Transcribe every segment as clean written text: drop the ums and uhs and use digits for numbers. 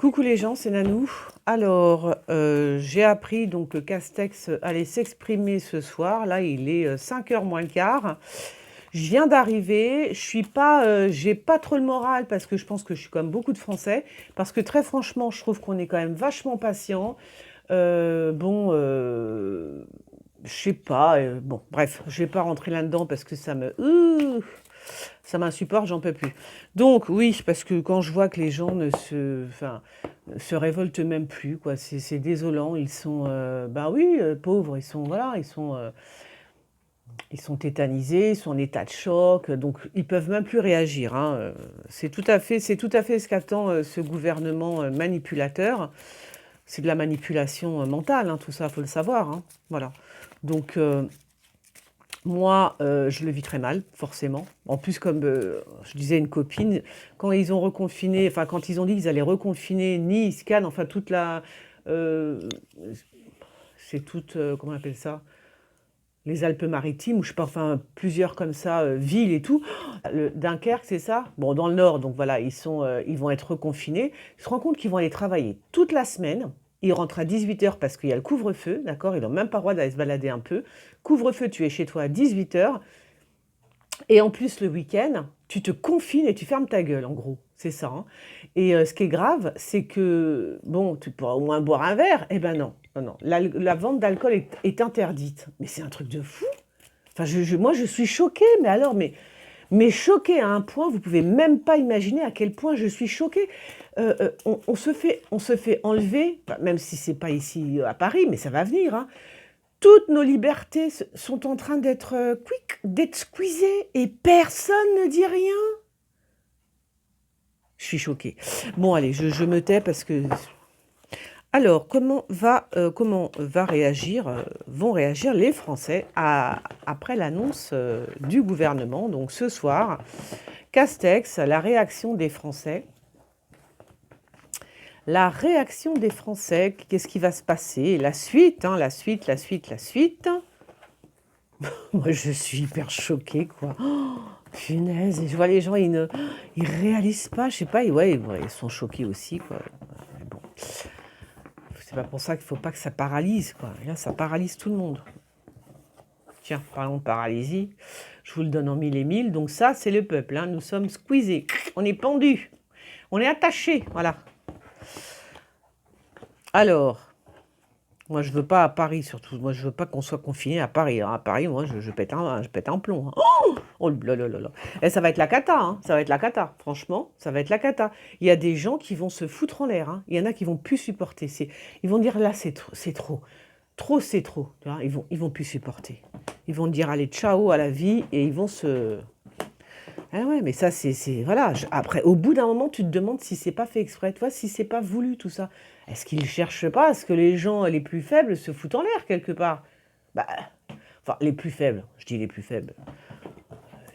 Coucou les gens, c'est Nanou. Alors, j'ai appris donc que Castex allait s'exprimer ce soir. Là, il est 5h moins le quart. Je viens d'arriver. J'ai pas trop le moral parce que je pense que je suis comme beaucoup de Français. Parce que très franchement, je trouve qu'on est quand même vachement patient. Bon, je sais pas. Bon, bref, je vais pas rentrer là-dedans parce que ça m'insupporte, j'en peux plus. Donc oui, parce que quand je vois que les gens se révoltent même plus, quoi, c'est désolant. Ils sont, ben oui, pauvres, ils sont tétanisés, ils sont en état de choc, donc ils peuvent même plus réagir, hein. C'est tout à fait ce qu'attend ce gouvernement manipulateur. C'est de la manipulation mentale, hein, tout ça, faut le savoir, hein. Voilà. Donc moi, je le vis très mal, forcément. En plus, comme je disais à une copine, quand ils ont reconfiné, enfin, quand ils ont dit qu'ils allaient reconfiner Nice, Cannes, enfin, euh, c'est toute, comment on appelle ça? Les Alpes-Maritimes, ou je sais pas, enfin, plusieurs comme ça, villes et tout. Dunkerque, c'est ça? Bon, dans le nord, donc voilà, ils vont être reconfinés. Ils se rendent compte qu'ils vont aller travailler toute la semaine. Ils rentrent à 18h parce qu'il y a le couvre-feu, d'accord? Ils n'ont même pas le droit d'aller se balader un peu. Couvre-feu, tu es chez toi à 18h. Et en plus, le week-end, tu te confines et tu fermes ta gueule, en gros. C'est ça, hein. Et ce qui est grave, c'est que, bon, tu pourras au moins boire un verre. Eh ben non, non, non. La vente d'alcool est interdite. Mais c'est un truc de fou. Enfin, moi, je suis choquée, mais alors, mais choquée à un point, vous pouvez même pas imaginer à quel point je suis choquée. On se fait enlever, enfin, même si c'est pas ici à Paris, mais ça va venir, hein. Toutes nos libertés sont en train d'être squeezées et personne ne dit rien. Je suis choquée. Bon, allez, je me tais parce que... Alors, vont réagir les Français après l'annonce du gouvernement? Donc ce soir, Castex, la réaction des Français. La réaction des Français, qu'est-ce qui va se passer? La suite, hein, la suite. Moi, je suis hyper choquée, quoi. Oh, punaise, et je vois les gens, ils réalisent pas, je sais pas, ouais, ils sont choqués aussi, quoi. Mais bon, c'est pas pour ça qu'il faut pas que ça paralyse, quoi. Et là, ça paralyse tout le monde. Tiens, parlons de paralysie, je vous le donne en mille et mille. Donc ça, c'est le peuple, hein. Nous sommes squeezés, on est pendus, on est attachés, voilà. Alors... Moi, je veux pas à Paris, surtout. Moi, je veux pas qu'on soit confiné à Paris, hein. À Paris, moi, je pète un plomb, hein. Oh là là là là. Et ça va être la cata, hein. Ça va être la cata. Franchement, ça va être la cata. Il y a des gens qui vont se foutre en l'air, hein. Il y en a qui vont plus supporter. Ils vont dire là, c'est trop. Trop, c'est trop. Tu vois, ils vont plus supporter. Ils vont dire allez, ciao à la vie et ils vont se... Ah ouais, mais ça, voilà. Après, au bout d'un moment, tu te demandes si c'est pas fait exprès, toi, si c'est pas voulu, tout ça. Est-ce qu'ils cherchent pas à ce que les gens les plus faibles se foutent en l'air, quelque part? Bah, enfin, les plus faibles, je dis les plus faibles.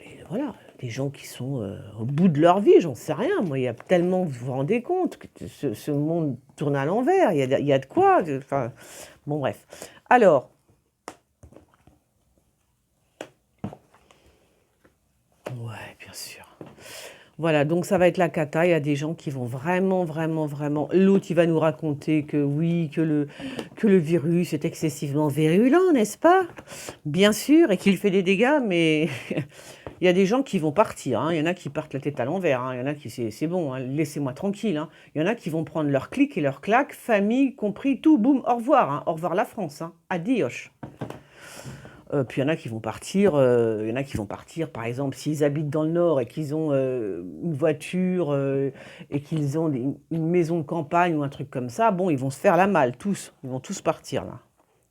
Et voilà, des gens qui sont au bout de leur vie, j'en sais rien. Moi, il y a tellement, vous vous rendez compte, que ce monde tourne à l'envers, il y a de quoi. Enfin, bon, bref. Alors, ouais, bien sûr. Voilà, donc ça va être la cata. Il y a des gens qui vont vraiment, vraiment, vraiment... L'autre, il va nous raconter que oui, que le virus est excessivement virulent, n'est-ce pas? Bien sûr, et qu'il fait des dégâts, mais il y a des gens qui vont partir, hein. Il y en a qui partent la tête à l'envers, hein. Il y en a qui, c'est bon, hein. Laissez-moi tranquille, hein. Il y en a qui vont prendre leur clic et leur claque, famille compris, tout, boum, au revoir, hein. Au revoir la France, hein. Adios. Puis il y en a qui vont partir, par exemple, s'ils habitent dans le Nord et qu'ils ont une voiture et qu'ils ont une maison de campagne ou un truc comme ça, bon, ils vont se faire la malle, tous. Ils vont tous partir, là.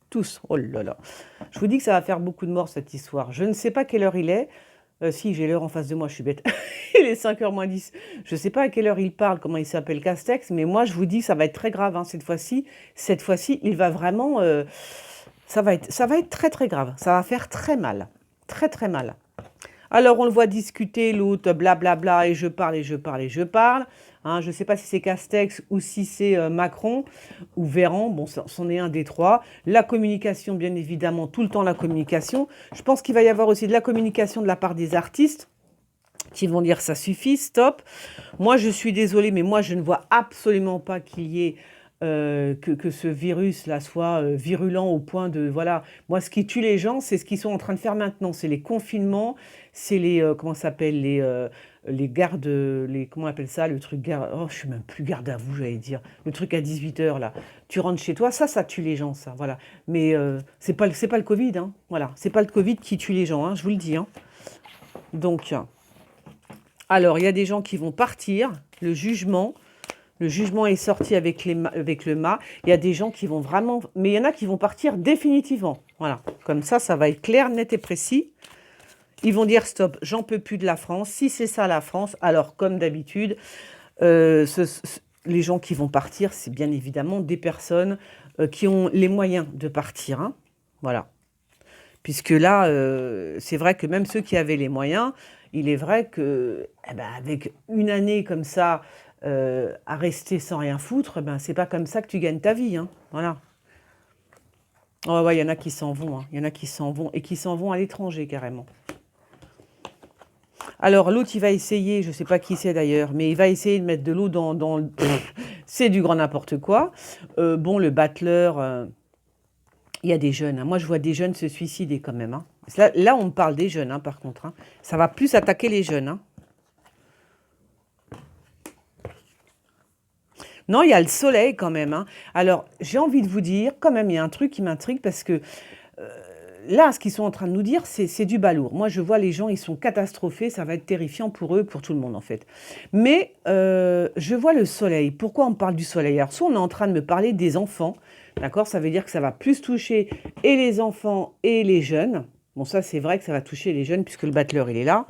Tous. Oh là là. Je vous dis que ça va faire beaucoup de morts, cette histoire. Je ne sais pas quelle heure il est. Si, j'ai l'heure en face de moi, je suis bête. Il est 5h moins 10. Je ne sais pas à quelle heure il parle, comment il s'appelle Castex, mais moi, je vous dis que ça va être très grave, hein, cette fois-ci. Cette fois-ci, il va vraiment... ça va être très très grave. Ça va faire très mal. Très très mal. Alors on le voit discuter, l'autre blablabla, et je parle, et je parle, et je parle. Hein, je ne sais pas si c'est Castex ou si c'est Macron ou Véran. Bon, c'en est un des trois. La communication, bien évidemment, tout le temps la communication. Je pense qu'il va y avoir aussi de la communication de la part des artistes. qui vont dire ça suffit, stop. Moi, je suis désolée, mais moi, je ne vois absolument pas qu'il y ait que ce virus-là soit virulent au point de... Voilà, moi, ce qui tue les gens, c'est ce qu'ils sont en train de faire maintenant. C'est les confinements, c'est les... comment ça s'appelle les gardes... comment on appelle ça? Le truc garde... Oh, je suis même plus garde à vous, j'allais dire. Le truc à 18 h, là. Tu rentres chez toi, ça tue les gens, ça. Voilà. Mais c'est pas le Covid, hein. Voilà. C'est pas le Covid qui tue les gens, hein, je vous le dis, hein. Donc... Alors, il y a des gens qui vont partir, le jugement est sorti avec le mât. Il y a des gens qui vont vraiment... Mais il y en a qui vont partir définitivement. Voilà, comme ça va être clair, net et précis. Ils vont dire stop, j'en peux plus de la France. Si c'est ça la France, alors comme d'habitude, les gens qui vont partir, c'est bien évidemment des personnes qui ont les moyens de partir, hein. Voilà. Puisque là, c'est vrai que même ceux qui avaient les moyens, il est vrai que avec une année comme ça, à rester sans rien foutre, c'est pas comme ça que tu gagnes ta vie, hein. Voilà. Oh ouais, il y en a qui s'en vont, hein. Il y en a qui s'en vont et qui s'en vont à l'étranger carrément. Alors l'autre, il va essayer, je sais pas qui c'est d'ailleurs, mais il va essayer de mettre de l'eau dans le... C'est du grand n'importe quoi. Bon, le battleur... il y a des jeunes, hein. Moi, je vois des jeunes se suicider quand même, hein. Là, on me parle des jeunes, hein, par contre, hein. Ça va plus attaquer les jeunes, hein. Non, il y a le soleil quand même, hein. Alors, j'ai envie de vous dire, quand même, il y a un truc qui m'intrigue parce que là, ce qu'ils sont en train de nous dire, c'est du balourd. Moi, je vois les gens, ils sont catastrophés, ça va être terrifiant pour eux, pour tout le monde en fait. Mais je vois le soleil. Pourquoi on parle du soleil? Alors, soit on est en train de me parler des enfants, d'accord? Ça veut dire que ça va plus toucher et les enfants et les jeunes. Bon, ça, c'est vrai que ça va toucher les jeunes puisque le battleur, il est là.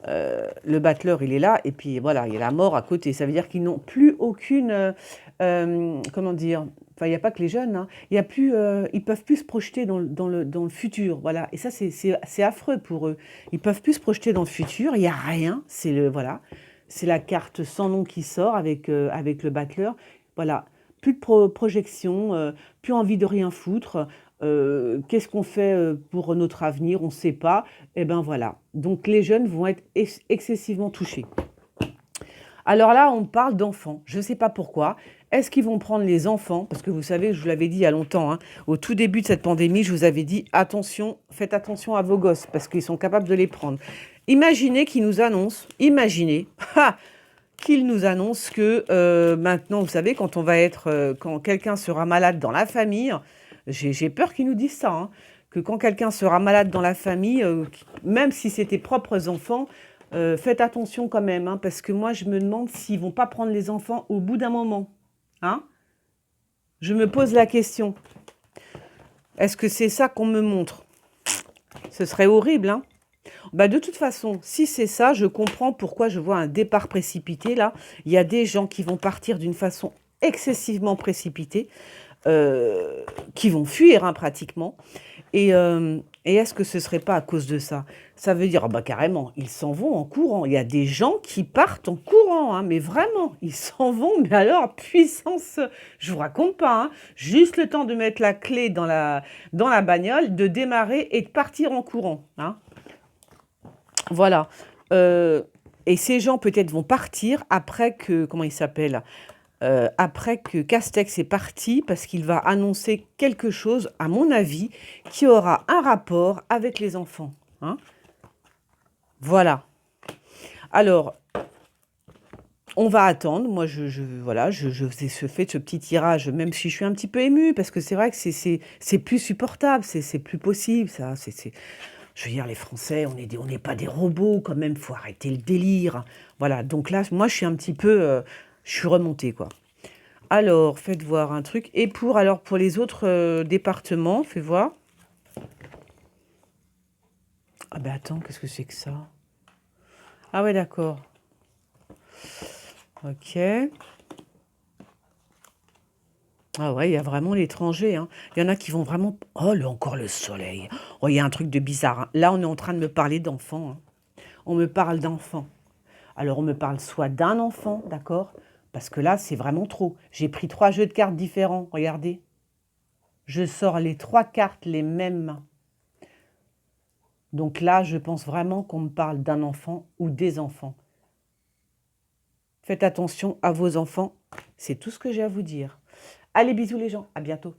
Le battleur, il est là, et puis voilà, il y a la mort à côté. Ça veut dire qu'ils n'ont plus aucune... comment dire? Enfin, il n'y a pas que les jeunes, hein. Il y a plus, ils peuvent plus se projeter dans le futur. Voilà. Et ça, c'est affreux pour eux. Ils peuvent plus se projeter dans le futur. Il n'y a rien. Voilà. C'est la carte sans nom qui sort avec le battleur. Voilà. Plus de projection, plus envie de rien foutre. Qu'est-ce qu'on fait pour notre avenir? On ne sait pas. Eh bien voilà. Donc les jeunes vont être excessivement touchés. Alors là, on parle d'enfants. Je ne sais pas pourquoi. Est-ce qu'ils vont prendre les enfants? Parce que vous savez, je vous l'avais dit il y a longtemps, hein, au tout début de cette pandémie, je vous avais dit attention, faites attention à vos gosses parce qu'ils sont capables de les prendre. Imaginez qu'ils nous annoncent, qu'ils nous annoncent que maintenant, vous savez, quand quelqu'un sera malade dans la famille, j'ai peur qu'ils nous disent ça, hein, que quand quelqu'un sera malade dans la famille, même si c'est tes propres enfants, faites attention quand même, hein, parce que moi, je me demande s'ils vont pas prendre les enfants au bout d'un moment. Hein? Je me pose la question. Est-ce que c'est ça qu'on me montre? Ce serait horrible, hein? De toute façon, si c'est ça, je comprends pourquoi je vois un départ précipité, là. Il y a des gens qui vont partir d'une façon excessivement précipitée, qui vont fuir, hein, pratiquement. Et est-ce que ce serait pas à cause de ça? Ça veut dire, carrément, ils s'en vont en courant. Il y a des gens qui partent en courant, hein, mais vraiment, ils s'en vont, mais alors, puissance, je vous raconte pas, hein, juste le temps de mettre la clé dans la bagnole, de démarrer et de partir en courant, hein. Voilà. Et ces gens, peut-être, vont partir après que, comment il s'appelle? Après que Castex est parti, parce qu'il va annoncer quelque chose, à mon avis, qui aura un rapport avec les enfants, hein. Voilà. Alors, on va attendre. Moi, voilà, je fais ce petit tirage, même si je suis un petit peu émue, parce que c'est vrai que c'est plus supportable, c'est plus possible, ça. Je veux dire, les Français, on n'est pas des robots, quand même, faut arrêter le délire. Voilà, donc là, moi, je suis un petit peu... je suis remontée, quoi. Alors, faites voir un truc. Et pour les autres départements, fais voir. Ah ben attends, qu'est-ce que c'est que ça? Ah ouais, d'accord. Ok. Ah ouais, il y a vraiment l'étranger, hein. Il y en a qui vont vraiment... Oh, encore le soleil. Oh, il y a un truc de bizarre, hein. Là, on est en train de me parler d'enfants, hein. On me parle d'enfants. Alors, on me parle soit d'un enfant, d'accord? Parce que là, c'est vraiment trop. J'ai pris 3 jeux de cartes différents, regardez. Je sors les 3 cartes les mêmes. Donc là, je pense vraiment qu'on me parle d'un enfant ou des enfants. Faites attention à vos enfants, c'est tout ce que j'ai à vous dire. Allez, bisous les gens, à bientôt.